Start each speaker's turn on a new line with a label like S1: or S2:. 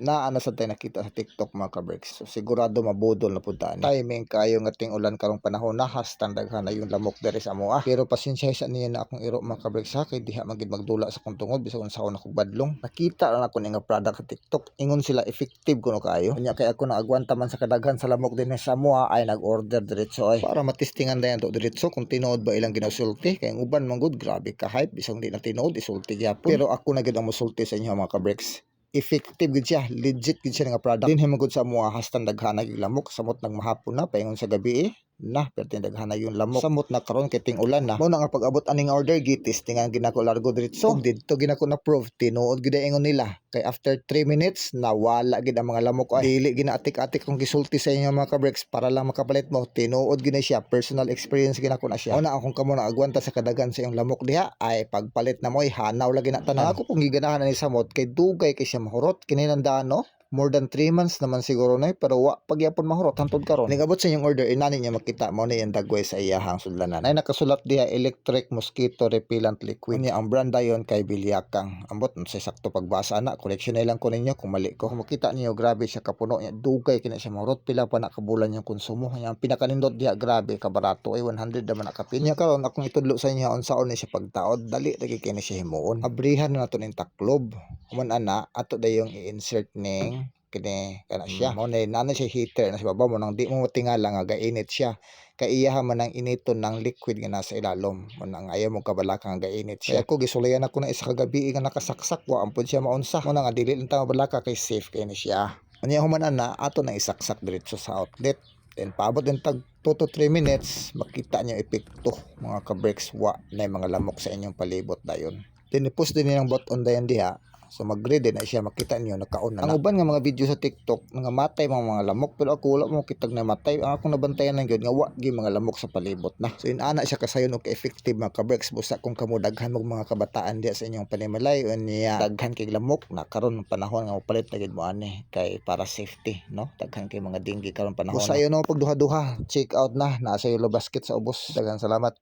S1: na ano sa tayo nakita sa TikTok mga kabricks. So, sigurado mabudol na puntaan. Timing kayo nga ting ulan karong panahon na hastang daghan na yung lamok dere sa amoa. Pero pasensya sa niya na akong iro mga kabricks ha kay diha magid magdula sa kong tungod bisag unsa ako nakubadlong. Nakita lang ako nga product sa TikTok. Ingon sila effective kuno kayo. Unya kay ako naagwanta man sa kadaghan sa lamok din sa amoa ay nag-order diretso ay para matistingan dayon to diretso kung tinuod ba ilang ginasulti kay ang uban man gud grabe ka hype bisag di na tinuod isulti gyapon. Pero ako na gid ang mosulti sa inyo mga kabricks. Effective gid siya, legit gid siya nga product. Dinhi man gud sa amoa hastang daghanay yung lamok samot nang mahapon na paingon sa gabi na perti daghanay yung lamok samot na karon kay ting ulan na. Mo na nga pag-abot aning order gitis tingan ginako largo diretso. Didto ginako na proof tinuod gid ingon nila kay after 3 minutes nawala gid ang mga lamok ay dili ginaatik-atik kung gisulti sa inyo mga kabricks para lang makapalit mo tinuod gid siya personal experience ginako na siya. Una akong kamo na agwanta sa kadagan sa iyong lamok diha ay pagpalit na mo ay hanaw lagi na tanan. Ako kung giganahan ni samot kay dugay kay siya mahurot kininandaan no more than 3 months naman siguro na pero wa pagyapon mahurot hantod karon. Ningabot sa inyong order inani niya makita mo ni yung dagway sa iyahang sudlanan. Ay nakasulat diha electric mosquito repellent liquid. Unya ang brand dayon kay Bilyakang. Ambot sa sakto pagbasa na correction na lang ko ninyo kung mali ko. Kung makita niyo grabe siya kapuno niya dugay kina siya mahurot pila pa na kabulan yung konsumo. Ang pinakanindot diha grabe kabarato ay 100 naman nakapin. Nya karon akong itudlo sa inyo unsaon ni siya pagtaod dali lagi kini siya himuon. Abrihan na nato ning taklob. Human ana ato dayong i-insert ning kini kana siya mo na siya heater na sa baba mo nang di mo matingala nga gainit siya kay iya man ang initon ng liquid nga nasa ilalom mo nang ayaw mo kabalaka nga gainit siya. Kaya ako gisulayan ako na isa ka gabi nga nakasaksak wa ampod siya maunsa mo na nga dili lang ta mabalaka kay safe kay ni siya. Unya human ana ato na isaksak diretso sa outlet then paabot din tag 2 to 3 minutes makita niyo epekto mga kabricks wa na mga lamok sa inyong palibot dayon. Then i-post din nilang button dayon diha. So mag-ready na siya makita niyo nakaon na. Ang uban nga mga video sa TikTok nga matay mga lamok pero ako wala mo kitag na matay. Ang akong nabantayan lang gyud nga wa gi mga lamok sa palibot na. So inana siya kasayon og effective mga kabricks busa kung kamo daghan og mga kabataan diya sa inyong panimalay unya daghan kay lamok na karon panahon nga palit na gid mo ani kay para safety no. Daghan kay mga dinggi karon panahon. Busa yun no pagduha-duha check out na nasa yellow basket sa ubos. Daghang salamat.